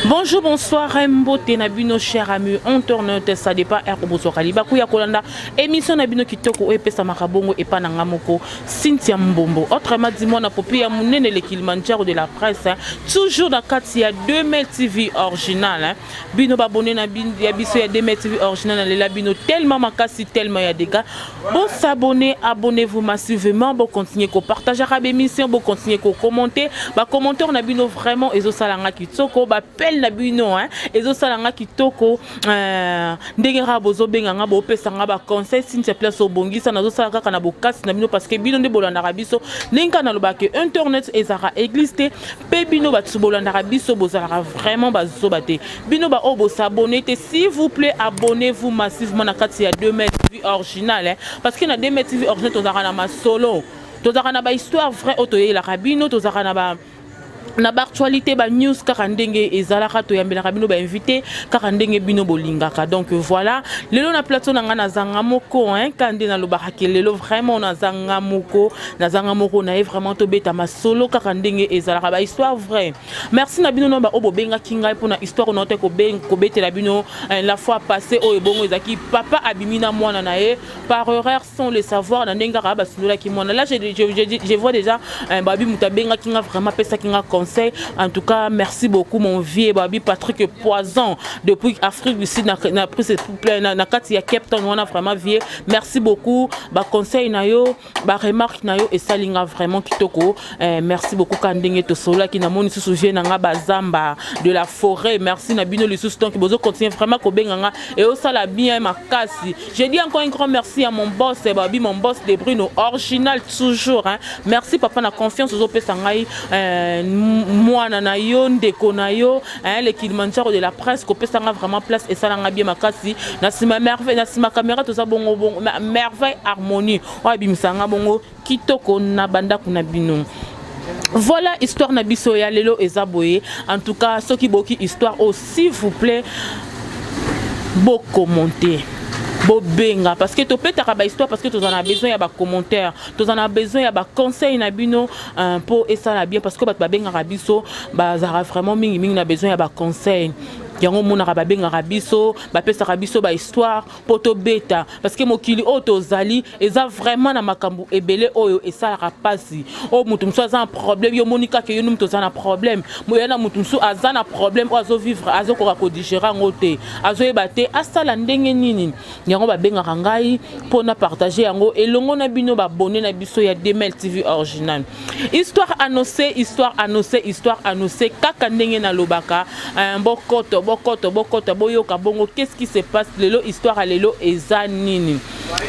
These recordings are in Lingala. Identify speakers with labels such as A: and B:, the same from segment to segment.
A: Bonjour, bonsoir, Mbote Nabino, cher ami, on tourne ça dépend Erboso Kaliba, Kuya Kolanda, émission Nabino Kitoko, et Pesa Makabongo, et Panangamoko, Cynthia Mbombo. Autrement, dis-moi, na popi à Mounene, le Kilimanjaro de la presse, toujours dans 4, il y a 2 TV original, Bino Babone Nabino, il y a 2 TV original, les Labino, tellement makasi, tellement il y a des gars. Bon, s'abonner, abonnez-vous massivement, bon, continuez à partager l'émission, bon, continuez à commenter, bah, commentaire, Nabino vraiment, et zo salanga kitoko, bah, pel Nabino, hein, et zo salanga kitoko, ndengera bozo benganga, bo pesanga, ba, conseil, si ne place au bongi, ça n'a zo salanga kanabo kasi, Nabino, parce que bino de bolanda rabiso, linka na lobake, internet, et zara existé, pe bino, ba, tsubolanda rabiso, bozara vraiment, ba, zobate, bino, ba, obo, s'abonner, s'il vous plaît, abonnez-vous massivement, na kati ya 2 TV original, hein, parce qu'il y a 2 TV original, tozara na ma solo, tozara na ba histoire vraie, otoye la rabino, tozara na ba na actualité ba news karandenge ezalaka to yambela kabino ba invité karandenge bino bolingaka. Donc voilà, lelo na plateau na ngana zanga moko hein kande na lobaka lelo vraiment na zanga moko na vraiment to beta ma solo karandenge ezalaka ba histoire vraie. Merci na bino no ba obo benga kinga pour na histoire no te ko beta la bino la fois passée o ebongo ezaki papa abimina mwana na ye par erreur sans le savoir na ndenga ba sunula ki mwana. Là je vois déjà babi mutabenga kinga vraiment pesa kinga conseil. En tout cas, merci beaucoup mon vieux Babi Patrick Poison depuis Afrique du Sud na pris cette na kati ya Cape Town on a vraiment vieux. Merci beaucoup ba conseil na yo ba remarque na yo et salinga vraiment kitoko. Merci beaucoup Kandenge to sola qui na moni sous sujet na nga bazamba de la forêt. Merci na bino les sous donc bozo continue vraiment ko benganga et au sala bien makasi. Je dis encore un grand merci à mon boss Babi mon boss de Bruno original toujours hein. Merci papa na confiance aux opé sangai moi na yo ndeko na yo hein le Kilimanjaro de la presse ko pesa nga vraiment place et ça nga bien makasi na sima merveille na sima caméra to ça bongo merveille harmonie wa bimisanga bongo kitoko na banda kuna bino. Voilà histoire na biso ya lelo ezaboye en tout cas ceux qui boki histoire oh s'il vous plaît beau commenter Bobenga parce que tu peux te histoire parce que tu en as besoin ya ba commentaire tu en as besoin ya ba conseil na bino pour et ça la bien parce que ba benga rabiso ba zara vraiment mingi na besoin ya ba conseil yango mona rabenga rabiso ba pesa rabiso ba histoire poto beta parce que mokili auto zali eza vraiment na makambu ebele oyo et ça la rapasi o mutu mso aza un problème yo monika ke yo mutu aza na problème moyana mutu mso aza na problème azo vivre azo ko digérer ngote azo ebate asala ndenge nini yango ba benga ngai pona partager yango elongo na bino ba abonné na biso ya Demel TV original histoire annoncée kaka ndenge na lobaka bokoto boyoka bongo qu'est-ce qui se passe lelo histoire lelo eza nini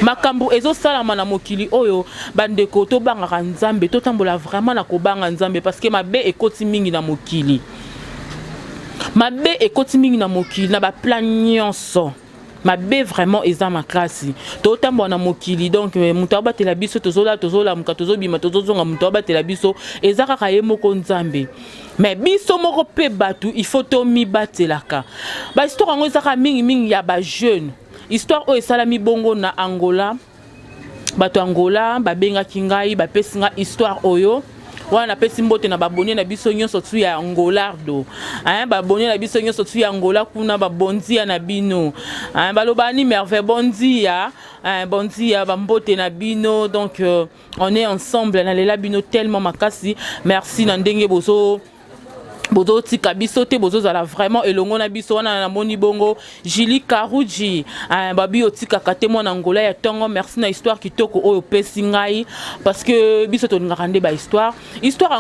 A: makambu ezo salama na mokili oyo bandeko to banga nzambe to tambola vraiment na ko banga nzambe parce que mabe ekoti mingi na mokili na ba plan nyonso mabe vraiment eza makasi to tambo na mokili donc muto batela biso tozola muka tozobima tozozonga muto batela biso eza kaka ye moko nzambe mais biso moko pe batu il faut to mi batelaka ba histoire ngo eza ka mingi ya ba jeune histoire o esalami bongo na Angola bato Angola ba benga kingai ba pesinga histoire oyo wana pesi mbote na babonye na biso nyonso tu ya Angolardo hein babonye na biso nyonso tu ya Angola kuna babondia na bino hein balobani merveille bondia bondia bambote na bino donc on est ensemble na lela bino tellement makasi merci na ndenge bozo tika biso te bozo zala vraiment elongo na biso wana na moni bongo Julie Karuji babi otika kate mona Angola ya tongo merci na histoire kitoko oyo pesi ngai parce que biso to ngakande ba histoire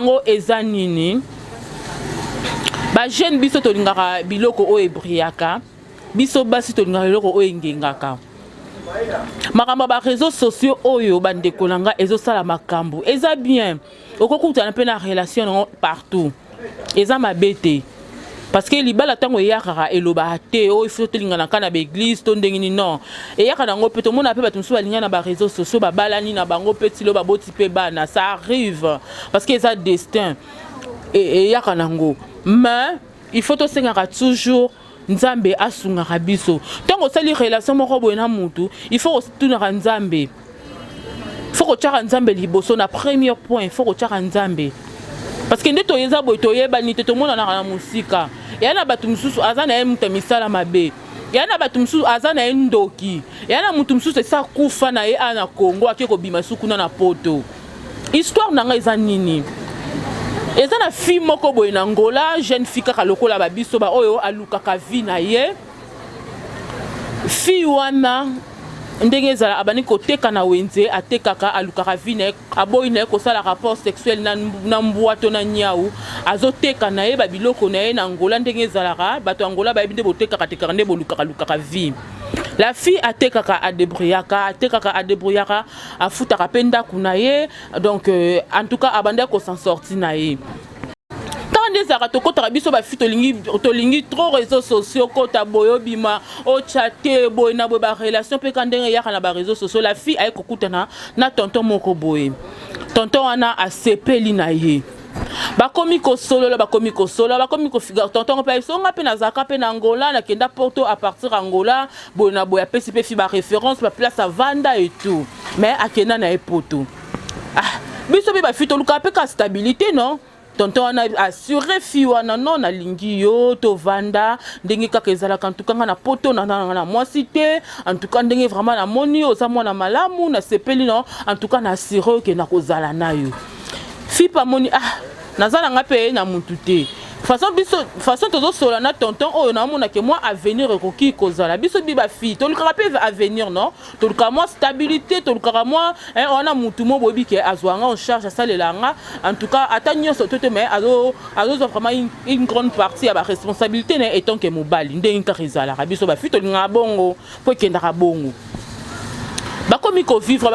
A: ngo eza nini ba jeune biso to ngaka biloko oyo ebriaka biso basi to ngaka biloko oyo ngengaka makambo ba réseaux sociaux oyo bandeko langa ezo sala makambo eza bien okokuta na pe na relation partout eza mabete parce que libala tango yakara eloba te o il faut te lingana kana ba église to ndengini non et yakana ngo peto mona pe batumsu balinga na ba réseaux sociaux ba balani na bango petit lo ba boti pe bana ça arrive parce que ça destin et yakana ngo mais il faut to sengaka toujours nzambe asunga biso tango sali relation moko boye na mutu il faut tunaka nzambe faut ko tshaka nzambe liboso na premier point faut ko tshaka nzambe parce que nde toyeza boye toyebani te tomonanaka na mosika ya na bato mosusu aza na ye mutu misala mabe ya na bato mosusu aza na ye ndoki ya na mutu mosusu esa kufa na ye a na Congo ake kobima su kuna na poto histoire na ngai eza nini eza na fille moko boye na Angola jeune fille kaka lokola babiso ba oyo alukaka vie na ye fille wana ndenge ezala abani koteka na wenze atekaka alukaka vie na ye aboyi na ye kosala rapport sexuel na mbwa to na nyau azoteka na ye babiloko na ye na Angola ndenge ezalaka bato Angola bayebi nde botekaka tekaka nde bolukaka vie la fille atekaka adebrouillaka afutaka mpe ndako na ye donc en tout cas abandi s'en sorti na ye ndezaka tokotaka biso bafi tolingi trop réseaux sociaux kota boyo bima o chatte boy na boy ba relation pe kandenge yaka na ba réseaux sociaux la fille aye kokutana na tonton moko boye tonton wana asepeli na ye bakomi kosolola bakomi kofiga tonton pe songa pe na zaka pe na Angola na kenda Porto à partir Angola boy na boy apesi pe fi ba référence ba place à Vanda et tout mais akena na epoto biso be bafi toluka pe ka stabilité non tonton wana assuré fille wana non na lingi yo to vanda ndenge kaka ezalaka en tout cas na poto na mwasi te en tout cas ndenge vraiment na moni oza mwana malamu na sepeli non en tout cas na assuré ke na kozala na yo fille pa moni nazala nga pe na mutu te façon tozo sola na tonton oyo na mona ke moi avenir ekoki kozala biso bi ba fille tolukaka pe avenir non tolukaka moi stabilité tolukaka moi on a mutu mo bobi ke azwanga en charge asalelanga en tout cas ata nyonso toto mais azo vraiment une grande partie ya ba responsabilité na étant que mobali ndenge ka ezalaka biso ba fille tolinga bongo po kendaka bongo bakomi ko vivre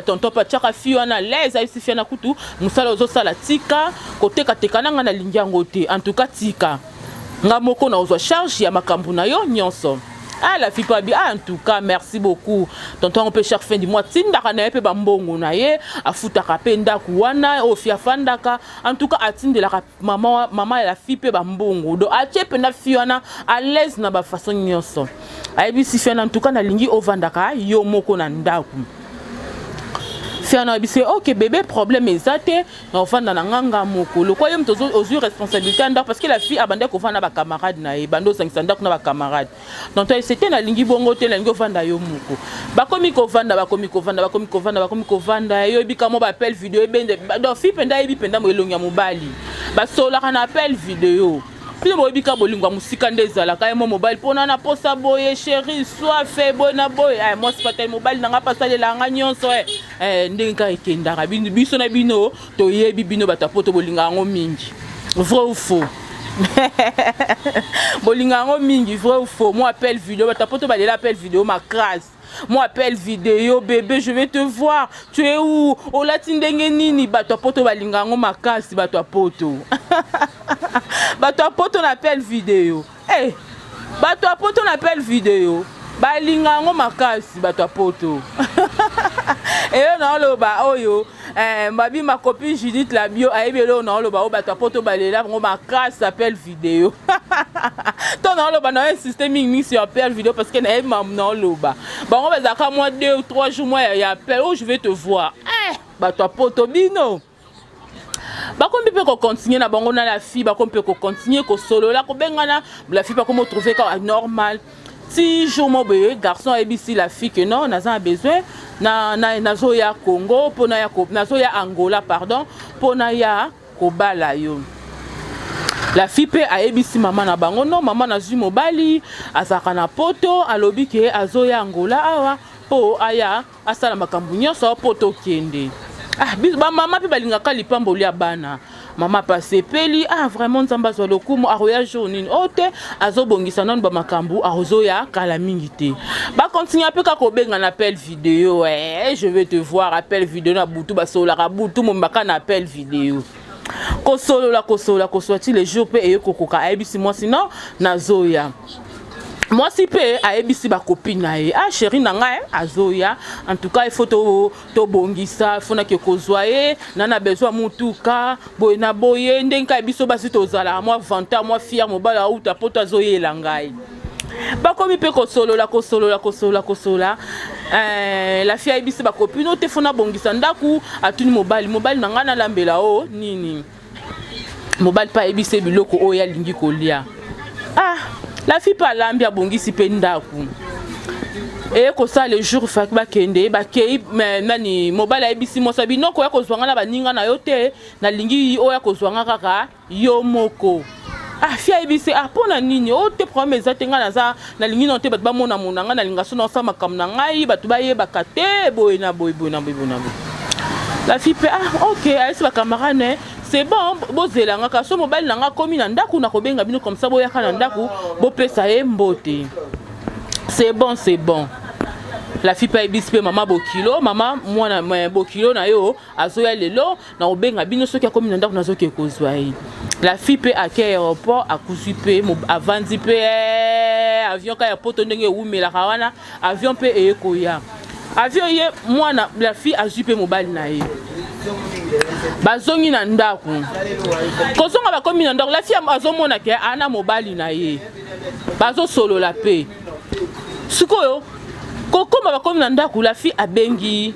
A: tonton pachaka fille wana l'aise aisi fia na kutu musala ozo sala tika koteka tekana nga na lingiango te en tout cas tika nga moko na ozo charge ya makambu na yo nyonso la fille pas bien en tout cas merci beaucoup tonton on peut chaque fin du mois tindaka na pe ba mbongo na ye afutaka pe ndaku wana o fia fandaka en tout cas atindelaka maman ya la fille pe ba mbongo do atie pe na fille wana à l'aise na ba façon nyonso aibi si fia na en tout cas na lingi ovandaka yo moko na ndaku fia na bisi OK bébé problème ezate na ovanda na nganga moko lo kwa yo mtozo ozu responsabilité ndaku parce que la fille abandé ko vanda ba camarade na ye bando 500 ndaku na ba camarade donc c'était na lingi bongo te na lingi ovanda yo moko bakomi ko vanda yo bika mo ba appel vidéo bende donc fille penda yebi penda mo elongi ya mobali ba sola kana appel vidéo puis boy bika bolingwa musika ndezala ka mo mobile pona na posa boye chérie soit fait boy na boy moi c'est pas tel mobile nanga pasalela nga nyonso ndenge ka ekendaka biso na bino to yebi bino batapoto bolinga ngo mingi vrai ou faux bolinga ngo mingi vrai ou faux moi appel vidéo batapoto balela appel vidéo ma crasse moi appel vidéo bébé je vais te voir tu es où o latindenge nini bato poto balinga ngo makasi bato poto bato poto na appel vidéo bato poto na appel vidéo balinga ngo makasi bato poto et on loba oyo babi ma copine Judith Labio aibelo on loba o bato poto balela ngo makasi appel vidéo ton on loba na un système mix sur appel vidéo parce que na mam na loba bon on va zaka moi 2 ou 3 jours moi ya appel oh je vais te voir bato poto bino bakombi pe ko continuer na bango na la fille bakombi pe ko continuer ko solo la ko bengana la fille pas comment trouver ka normal si jour mo be garçon et bisi la fille que non n'a besoin na zo ya Congo pona ya na zo ya Angola pardon pona ya ko bala yo la fille pe a ebisi maman na bango non maman na zu mobali azaka na poto alobi ke azo ya Angola awa po aya asala makambu nyonso poto kende ba maman pe balingaka lipamboli ya bana mama passé peli vraiment nzamba zo lokumu aroya journée ote azobongisa non ba makambu azoya kala mingi te ba continuer pe ka ko benga na appel vidéo je vais te voir appel vidéo na butu ba sola ka butu mo mbaka na appel vidéo kosola ti les jours pe e kokoka ayebisi moi sinon nazoya moi si pe ayebisi ba copine na ye chérie nanga azoya en tout cas il faut to bongisa fona ke kozwaye nana besoin mutuka boye na boye ndenka biso basi tozala moi vanta moi fier mobala ou ta poto azoyela ngai bakomi pe kosolola la fille ayebisi ba copine o te fona bongisa ndaku atuni mobali nanga na lambela o nini mobali pa ebise biloko oyo alingi kolia. Ah, la fille pa lambi abongisi pe ndaku. Et ko ça le jour fa ba kende ba kei nani mobali ebisi mosa binoko ya kozwanga na baninga na yo te na lingi oyo kozwanga kaka yo moko. Ah, fia ebisi ah pona nini o te problème ezatenga naza na lingi no te bat ba mona monanga na linga so na sama kam na ngai batu ba ye bakate boy na boy. La fille pe ah OK, ayesi ba camarade c'est bon bozelanga ka so mobali nanga komi na ndaku na kobenga bino comme ça boya kana ndaku bo pesa ye mbote. C'est bon. La fille pa ebisi pe mama bokilo, mama mwana bokilo na yo azoya lelo na obenga bino soki akomi na ndaku nazoki kozwa ye. La fille pe ake aéroport akusi pe avandi pe avion ka ya poto ndenge umela kawana avion pe ekoya. Avion ye mwana la fille azu pe mobali na ye. Bazongi na ndaku. Kozonga bakomi na ndaku la fille azomona ke ana mobali na ye. Bazo solo la pe. Sikoyo kokoma bakomi na ndaku la fille abengi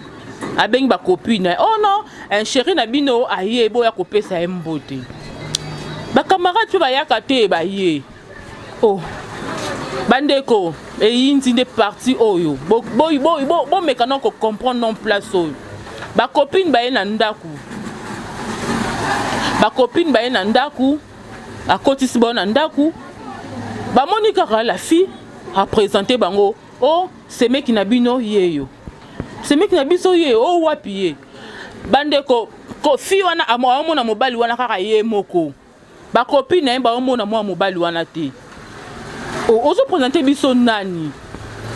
A: ba copine. Oh non, un chéri na bino aye boya kopesa ye mbote. Ba camarade pe bayaka te ba ye. Oh. Bandeko eyinzi de parti oyo. Bo mekano ko comprendre non place oyo. Ba copine ba ye na ndaku. Ba copine ba ye na ndaku. Akotisi ba na ndaku. Ba monika la fille a présenté bango. Oh, c'est mec na bino yeyo. C'est mec na biso yeyo oh wapi ye. Bandeko ko fi wana amona mobali wana kaka ye moko. Ba copine na ba omona mo mobali wana te. Oh, ozo présenter biso nani.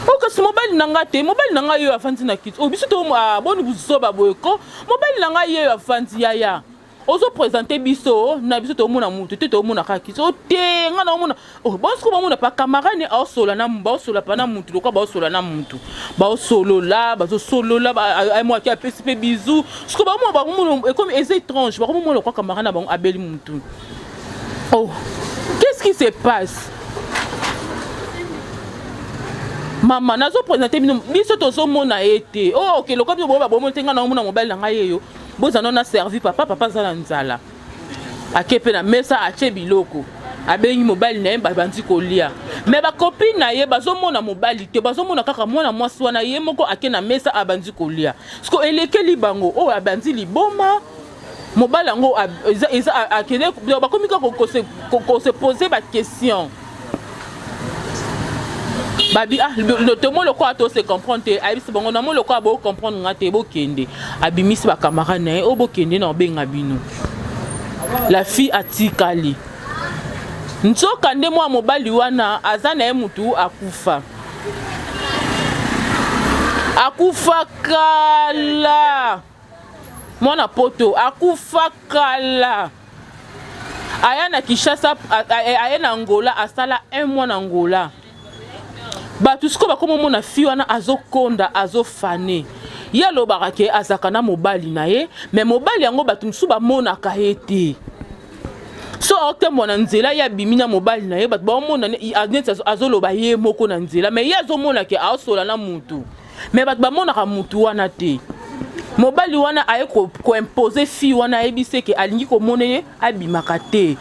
A: Oh kasi mobali nanga te, mobali nanga yeyo afanti na kit. Oh biso to boni buso ba boyeko. Mobali nanga yeyo afanti yaya. Ozo présenter biso na biso to mona mutu te to mona kaki so te nga na mona oh bon ce ko mona pa camarade au solo na mba solo pa na mutu lokwa ba solo na mutu ba solo la ba solo la ba moi qui a pe bisou ce ko ba mona comme c'est étrange ba comme mona lokwa camarade na ba abeli mutu. Oh qu'est-ce qui se passe maman nazo présenter biso to so mona été oh OK lokwa biso ba mona tenga na mona mobile na ngai yo. Bozano na servi papa zala nzala. Akepe na mesa ache biloko. Abengi mobile na yemba bandi kolia. Mais ba copine na ye bazomona mobile te bazomona kaka mwana mwasi wana ye moko ake na mesa abandi kolia. Sko elekeli bango o abandi liboma. Mobile ngo eza akene ba komika ko se poser ba question. Babi ah le témoin le quoi to se comprendre abisi bango na mo le quoi bo comprendre ngate bo kende abimisi ba camarade na o bo kende na benga bino. La fille atikali nzoka nde mwa mobali wana azana ye mutu akufa kala mwana poto akufa kala aya na Kinshasa aya na Angola asala un mois na Angola. Batu siko bakoma mona fi wana azokonda azofane ya lobaka ke azaka na mobali na ye mais mobali yango batu msu ba mona ka ete so okte mona nzela ya bimina mobali na ye batu ba mona azoloba ye moko na nzela mais ya azomona ke asola na mutu mais batu ba mona ka mutu wana te mobali wana aye ko imposer fi wana ebise ke alingi ko monene abimaka te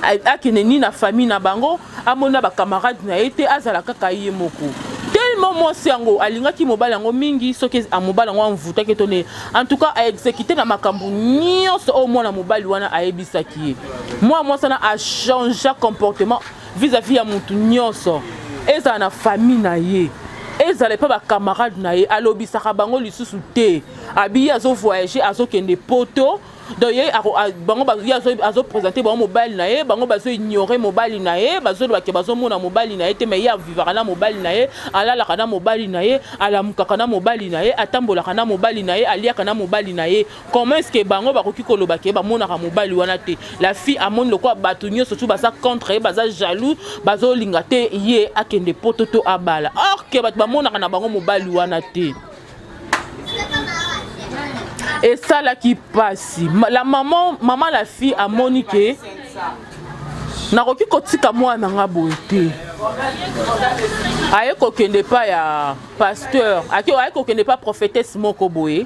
A: akene ni na famille na bango amona ba camarade na été azala kaka ye moko tellement moi sango alinga ki mobali yango mingi soki a mobali yango amvuta ke tone en tout cas a exécuter na makambu nyonso au moins na mobali wana ayebisa ki moi ça a changé comportement vis-à-vis ya mutu nyonso eza na famille na ye ezala pa ba camarade na ye alobisaka bango lisusu te abi azo voyager azo kende poto donc bango azo présenter bango mobile na ye bango bazo ignorer mobile na ye bazo ke bazo mona mobile na ye te mais ya vivre na mobile na ye alala kana mobile na ye alamukaka na mobile na ye atambola kana mobile na ye aliaka na mobile na ye comment est-ce que bango bakoki koloba ke ba mona ka mobile wana te la fille amone lokwa batu nyonso surtout baza contre baza jaloux bazo linga te ye akende poto to abala or ke batu ba mona kana bango mobile wana te. Et ça là qui passe, la maman la fille a moniqué. Na koki kotika moi nanga boité. Aye ko kende pas ya pasteur, aye ko kende pas prophétesse moko boye.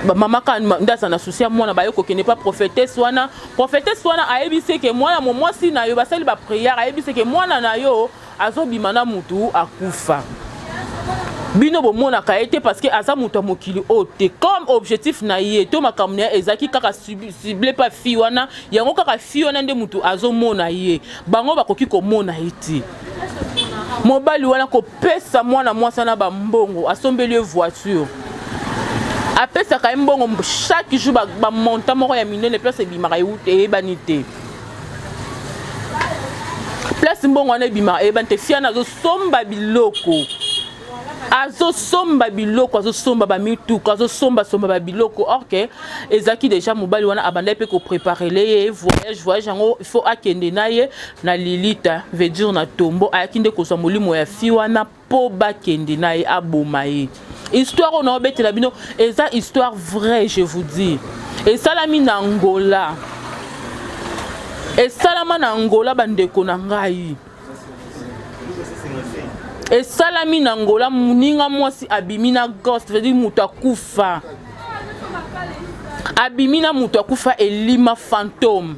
A: Maman quand ndaza na souci moi na ba yoko n'est pas prophétesse wana ayebise ke moi na moi si na yo basali ba prière ayebise ke moi na yo azobimana mutu akufa. Bino bo mona ka été parce que aza mutu mokili ote comme objectif na ye to makamne ezaki kaka ciblé pas fi wana yango kaka fi wana nde mutu azomona ye bango bakoki ko mona iti. Mobali wana ko pesa mwana mwasa na ba mbongo asombeli voiture. Après ça quand même bon chaque jour ba monta moko ya minene place bimara ute banité place mbongo na bimara bante fiana zo somba biloko azo somba biloko azo somba ba mituka azo somba ba biloko ok ezaki déjà mobali wana abanda pe ko préparer les voyage yango il faut akende naye na Lilita veut dire na tombo akinde ko so molimo ya fi wana po ba kende naye abomaye. Histoire on a bête la bino et ça histoire vraie je vous dis et ça la mine Angola et ça la man Angola bandeko na ngai et ça la mine Angola muninga mwasi abimina ghost veut dire muta kufa abimina muta kufa elima fantôme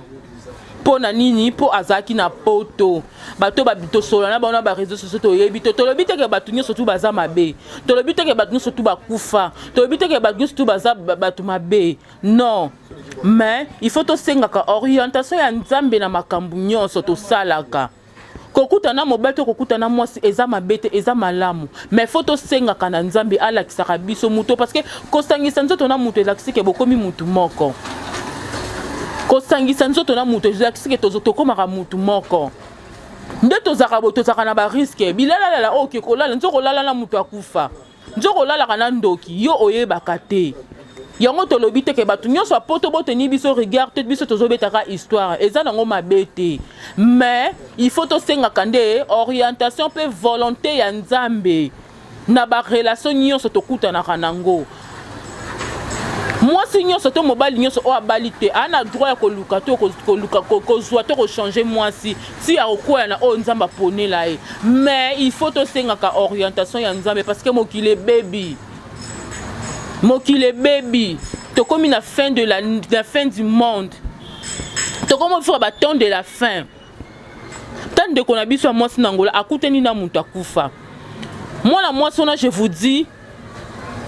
A: pona nini po azaki na poto bato babito solo na bana ba réseaux sociaux to yebito to lobite ke bato nyo surtout baza mabe to lobite ke bato nyo surtout bakufa to lobite ke bato nyo surtout baza bato mabe non mais il faut to senga ka orientation ya nzambe na makambu nyonso to salaka kokuta na mobile to kokuta na mwasi eza mabete eza malamu mais faut to senga kana nzambe ala kisaka biso muto parce que kosangisa nzoto na muto elakisike bokomi mutu moko kosangisa nzoto na mutu elakisike tozotokomaka mutu moko nde tozaka na ba risque bilala la oke kolala nzoko lala na mutu akufa nzoko lala kana ndoki yo oyebaka te yango tolobi te ke bato nyonso apoto boteni biso regard te biso tozobetaka histoire eza nango mabete mais il faut to senga kande orientation pe volonté ya nzambe na ba relation nyonso tokutanaka nango. Moi si nyonso to mobali nyonso o abalite ana droit ya koluka to koluka kozwa to changer moi si a okoya na o nzamba ponela e mais il faut to senga ka orientation ya nzambe parce que mokile baby to komi na fin de la fin du monde to komo faire ba temps de la fin tant de kona biso moi si nangola akuteni na mutu akufa moi sona je vous dis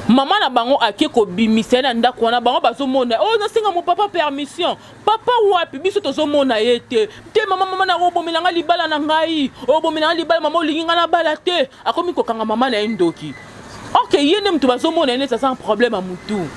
A: maman na bango akeko bimisa na ndako na bango bazomona oh na singa mon papa permission papa wapi biso tozomona yete te mama na robomela nga libala na ngai obomela nga libala mama olinga na bala te akomi kokanga mama na endoki ok yene mtu bazomona ene ça sans problème a mutu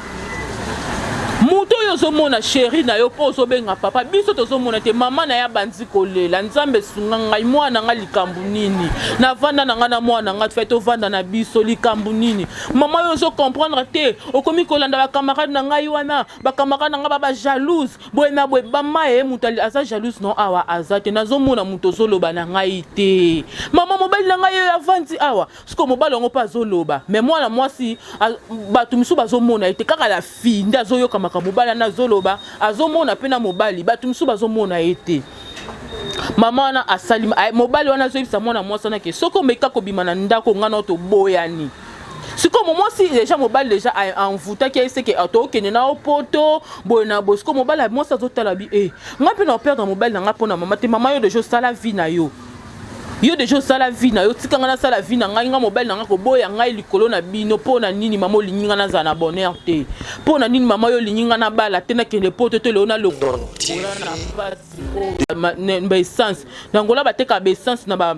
A: mutu yo zomona chéri na yo po zobenga papa biso tozomona te mama na ya banzi kolela nzambe sunga ngai mwana nga likambu nini na vanda na nga na mwana nga fait to vanda na biso likambu nini mama yo zo comprendre te okomi kolanda ba camarade na ngai wana ba camarade na nga ba jalouse boye na boye ba maye mutu asa jalouse non awa azate nazomona mutu zoloba na ngai te mama mobali na ngai ya vandi awa siko mobali ngo pa zoloba mais mwana mwasi batu misu bazomona ete kaka la fille nda zoyoka mobala na zoloba azomona pena mobali batu misu bazomona ete mama na asali mobali wana zoyisa mwana mwasa na ke soko meka ko bimana ndako ngana to boyani siko moment si déjà mobali déjà envoûté qui est que auto kene na opoto boyana bosco mobali mwasa zotala bi ngapi na perdre mobali na ngapona mama te mama yo de jo sala vie na yo de jo sala vie na yo tikanga na sala vie na ngai nga mobile na nga ko boya ngai likolo na bino pona nini mama olinga na za na bonheur te pona nini mama yo linga na bala te na kende poto te leona lo na essence na ngola bateka ba essence na ba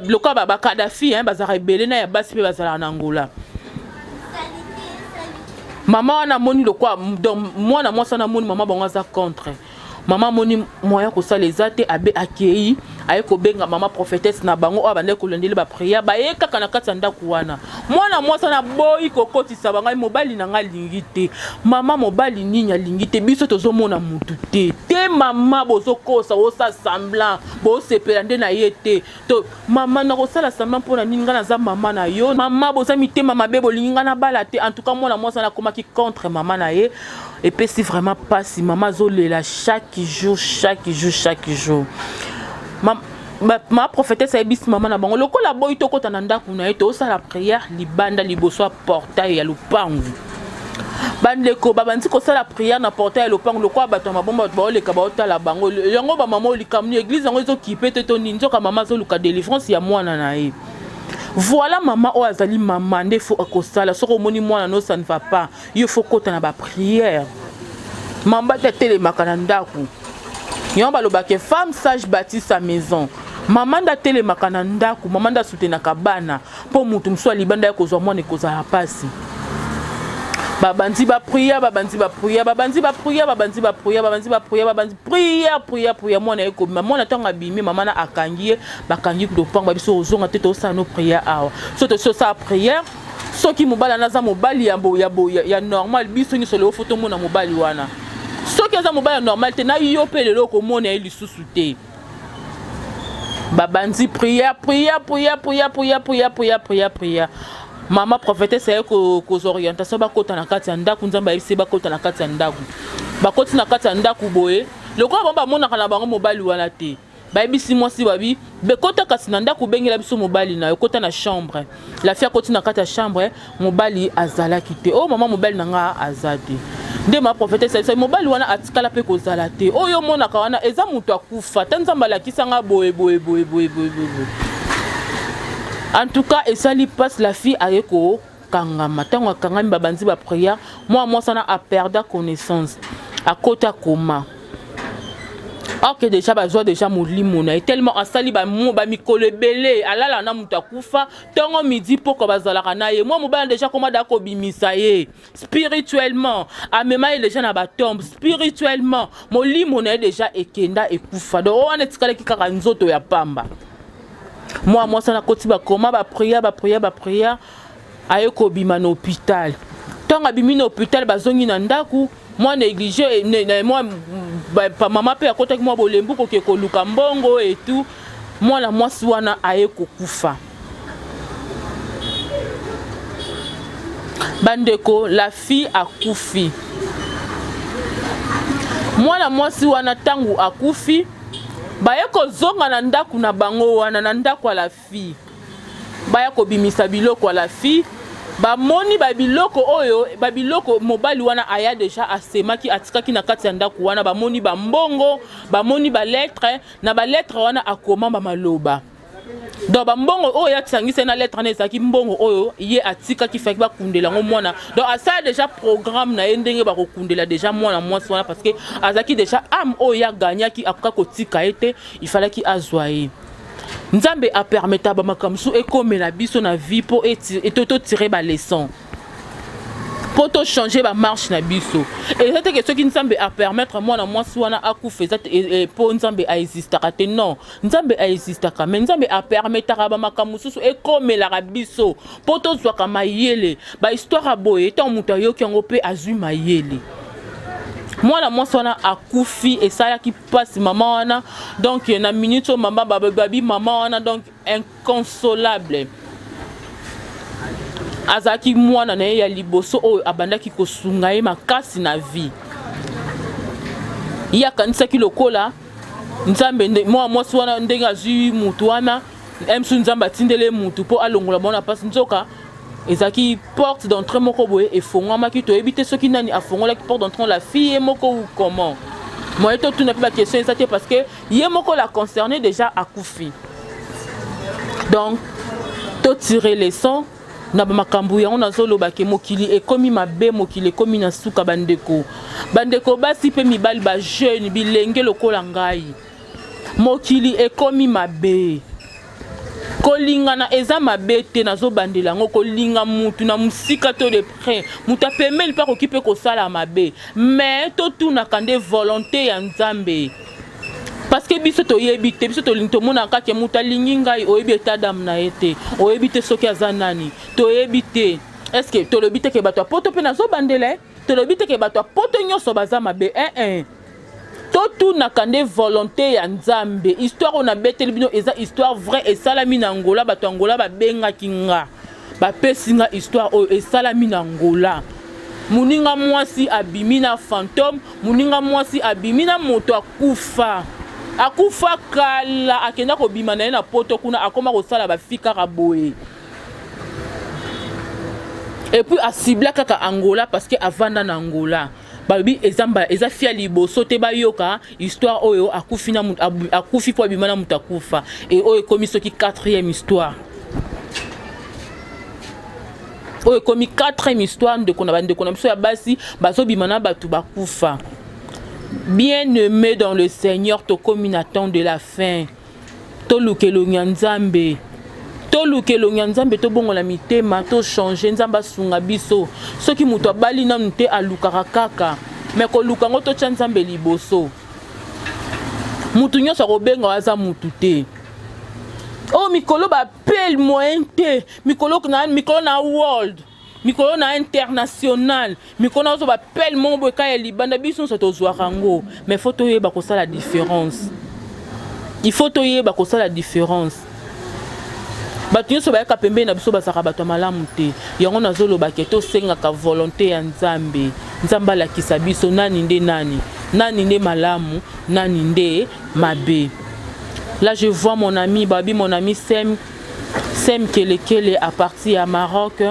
A: loka ba Kadhafi bazara ebele na ya basi pe bazala na Angola mama wana moni lokwa mwana mwasa na moni mama bango za contre mama moni moya ko sala ezate abe akei ayeko benga mama prophétesse na bango abande ko lendele ba prière ba yeka kana kata ndaku wana mwana mwasa na boyi kokotisa bangai mobali na ngai lingite mama mobali ninya lingite biso tozomona mutu te mama bozokosa osa semblant bo sepela nde na yete to mama na ko sala semblant pona ninga na za mama na yo mama boza mitema mabebo linga na bala te en tout cas mwana mwasa na komaki contre mama na ye et puis si vraiment pas si maman zolela chaque jour ma prophétesse a bis maman na bango lokola boy to kota na ndaku na eto osala prière libanda liboso portail ya lupangu bandeko babandi kosala prière na portail lopango lokwa bato mabomba baoleka baotala bango yango bamama olikamni église yango ezokipe te to nini nzoka mama azoluka délivrance ya mwana na ye. Voilà maman o azali maman nde faut akosala soko omoni mwana no ça ne va pas il faut kota na ba prière mamba telemaka na ndako yango balobake femme sage bâtit sa maison. Maman nda telemaka na ndako maman nda soutenaka bana po mutu mso alibanda ya kozwa mwana ekozala pasi. Babandi ba prière babandi ba prière babandi ba prière babandi ba prière babandi ba prière babandi prière mwana eko mwana tanga bimi mama na akangie bakangi ko panga babiso ozonga te to sa no prière awa so to so sa prière soki mobala naza mobali ya normal biso ni solo photo mona mobali wana soki aza mobali normal te na yo pe lelo ko mona eli susu te. Babandi prière Mama prophétesse est qu'aux orientations bakota na kati ya ndaku nzamba yebisi bakota na kati ya ndaku bakoti na kati ya ndaku boye lokwa bamba mona kana bango mobali wana te bayebisi mwasi babi bekota kasi na ndaku bengela biso mobali na yokota na chambre la fille koti na kati ya chambre mobali azalaki te oh mama mobali nanga azate nde ma prophétesse yebisi mobali wana atikala pe kozala te oyo mona ka wana eza mutu akufa tanzamba la kisanga boye. En tout cas, et ça lui passe la fille avec ko kangama tango kangami babandi ba prière moi ça na a perdu connaissance à côté coma. Ok déjà bazwa déjà molimo na tellement asali ba mikolo belé alala na mutu akufa tango midi poko bazalaka na ye moi mobala déjà comment dako bimisa ye spirituellement amema les gens na ba tombe spirituellement molimo na déjà ekenda ekufa donc on etikala kikaka nzoto ya pamba. Moi ça na koti ba koma ba prière ayeko bima na hôpital tant abimi na hôpital bazongi na ndaku moi négligé moi pa mama pe akota ki moi bolembu ko ke luka mbongo et tout moi la mwasi wana ayeko kufa. Bandeko la fille a kufi moi la mwasi wana tangu akufi baya ko zonga na ndaku na bango wana na ndaku la fille baya ko bimisa biloko la fille ba moni ba biloko oyo ba biloko mobali wana aya déjà asemaki atikaki na kati ya ndaku wana ba moni ba mbongo ba moni ba lettre na ba lettre wana akoma ba maloba donc ba mbongo oyo atsangise na lettre na ezaki mbongo oyo ye atika ki faki ba kundela ngo mwana donc asa déjà programme na ndenge ba ko kundela déjà mwana mwasi wana parce que azaki déjà am oyo ya ganyaki akoka kotika ete il fallait ki azwaye nzambe a permettre ba makamsu ekomela biso na vie po etoto tirer ba leçon pour to changer ba marche na biso et ça que ce qui nzambe a permettre moi na mwasi wana akufa et pour nzambe a existera te non nzambe a existera mais nzambe a permettre ba makamususu ekomela biso pour to zwa ka mayele ba histoire boye tant muta yoki ngo pe azui mayele moi la mwasi wana akufi et ça qui passe maman wana donc na minute maman babi maman wana donc inconsolable azaki mwana na ye ya liboso oyo abandaki kosunga ye makasi na vie ya kanisaki lokola nzambe mwasi wana ndenge azwi mutu wana emsu nzambe atindele mutu po alongola bona pasi nzoka ezaki porte d'entrée moko boye efongwamaki toyebi te soki nani afongolaki porte d'entrée la fille moko ou comment moi to tuna pe ba question eza te parce que ye moko la concerné déjà akufi donc to tirer les sons na makambu yango nazoloba ke mokili ekomi mabe mokili ekomi na suka bandeko basi pe mibali ba jeune bilenge lokola ngai mokili ekomi mabe kolinga na eza mabe te nazobandela ngo kolinga mutu na musika to de près muta pemeli pa kokipe ko sala mabe mais to tuna kande volonté ya nzambe parce que biso to yebi te biso to linto mona kake muta lingi ngai oyebi eta dam na ete oyebi te soki azanani to yebi te est-ce que to lobi te ke bato poto pe nazobandela to lobi te ke bato poto nyoso baza mabe to tuna kande volonté ya nzambe histoire on a beteli bino eza histoire vraie et salami na Angola bato Angola ba benga kinga ba pesinga histoire o et salami na Angola muninga mwasi abimina fantôme muninga mwasi abimina moto akufa kala akenda ko bima na poto kuna akoma ko sala ba fika raboye et puis a ciblé kaka Angola parce que avanda na Angola babi ezamba eza fia liboso te bayoka histoire oyo akufi na akufi po bimana mutakufa et oyo komi soki 4e histoire oyo komi 4e histoire de kona bande kona biso ya basi bazo bimana batu bakufa. Bien-aimé dans le Seigneur, to cominaton de la fin to lukelo nyanzambe to bongo la mitema to changer nzamba sunga biso soki muto abali na nte alukaka kaka mais ko lukango to chanzambe liboso mutu nyoso kobenga waza mutu te. Oh mikolo ba appel moyen te mikolo na world mikolo na international mikolo na zo ba appel mombo ka libanda biso so to zwarango mais faut to yeba ko ça la différence. Il faut to yeba ko ça la différence. Batu nyonso bayaka pembe na biso basaka bato malamu te yango nazoloba ke tosengaka volonté ya Nzambe. Nzambe alakisa biso nani nde malamu nani nde mabe. Là je vois mon ami Sem Kelekele à partir à Maroc.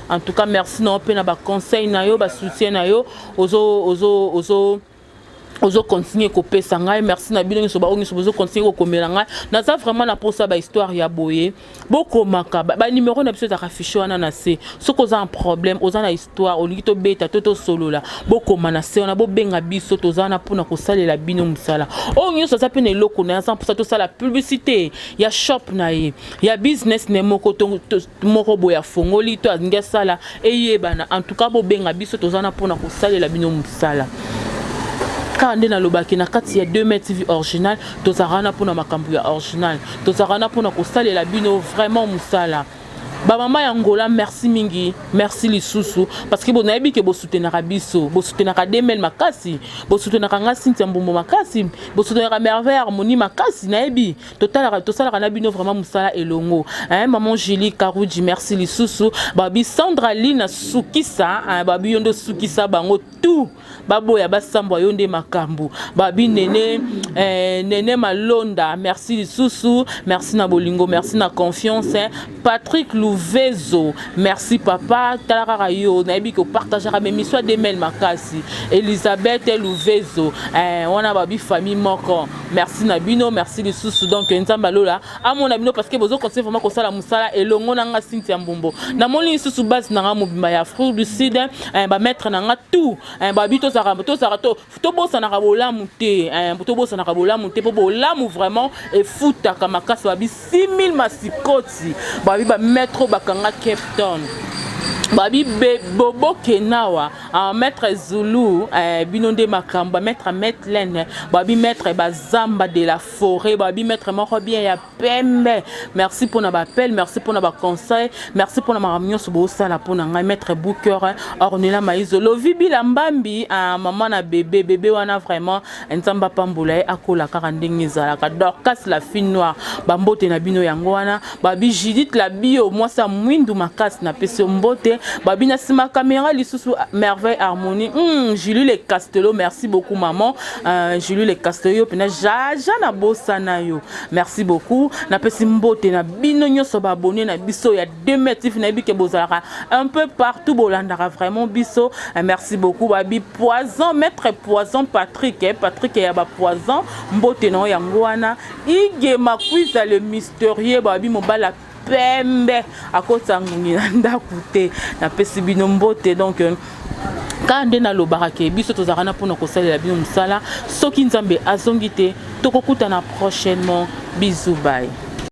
A: En tout cas merci na pe na ba conseil na yo ba soutien na yo ozo continuer ko pesa ngai merci na bino so ba ongi so ozo continuer ko komela ngai na ça vraiment na pour ça ba histoire ya boye boko maka ba numéro na biso za affiché wana na se soko za un problème oza na histoire olingi to beta to solola boko mana se ona bo benga biso to za na pona ko salela bino musala ongi so za pe na eloko na 100% to sala publicité ya shop na ye ya business ne moko to moko boya fongoli to azinga sala eyebana en tout cas bo benga biso to za na pona ko salela bino musala. Quand on est dans le bac, il y a 2 TV original, tous arana pour na makambu ya original, tous arana pour na kostale la bino vraiment musala. Ba mama ya Angola merci mingi, merci lisusu parce que bon ayebi ke bo soutenaka biso, bo soutenaka Demel makasi, bo soutenaka nga Cynthia Mbumbo makasi, bo soutenaka Merveille Harmonie makasi nayebi. Total na bino vraiment musala elongo. Maman Julie Karouji merci lisusu, babi Sandra Lina Sukisa, babi yondo Sukisa bango tout. Babo ya basambo yonde makambu. Babi Nene Malonda merci lisusu, merci na bolingo, merci na confiance. Patrick Louvezo, merci papa. Talara yo, naebi ko partagera mes missions de Mel Makasi. Elisabeth Louvezo, on a babi famille moko. Merci Nabino, merci les sous donc Nzamba lola. A mon abino parce que bozo conseil vraiment ko sala musala elongo na nga Cynthia Mbumbo. Na mon li sous base na nga mobimba ya Afrique du Sud, ba mettre na nga tout. Babi to bossa na kabola muté, to bossa na kabola muté po bola mu vraiment et futa kama kasa babi 6000 masikoti. Babi ba mettre bakanga Cape Town. Babi Bobo Kenawa, maître Zulu, Binonde Makamba, maître Metlen, babi maître Bazamba de la forêt, babi maître Morobien ya Pembe. Merci pour notre appel, merci pour notre conseil, merci pour notre réunion sur Bosala pour notre maître Booker, Ornella Maïzolo, Vibi Lambambi, maman na bébé wana vraiment, Nzamba Pamboulaye, Akola Karandingi Zalaka, Dorcas la fille noire, Bambote na bino yangoana, babi Judith la bio, moi ça mwindu makas na pese mbote. Babina sima caméra lisusu Merveille Harmonie. Julie Le Castello, merci beaucoup maman. Julie Le Castello pena jaja na bosana yo. Merci beaucoup. Na pesi mbote na bino nyoso ba abonné na biso ya 2 mètres na bike bozara un peu partout bolandara vraiment biso. Merci beaucoup babi poison maître poison Patrick ya ba poison mbote na yangoana. Ige makwiza le mystérieux babi mobala Pembe à cause de coûté na pesi bino mbote donc quand na lo barake biso tozarana pour na kosalela bino musala soki Nzambe azongite tokokutana prochainement bisous bye.